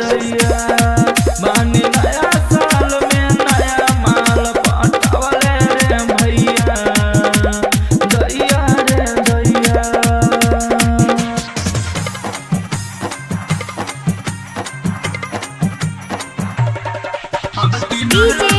दैया बानी नया साल में नया माल पटावले रे भैया दैया रे दैया। DJ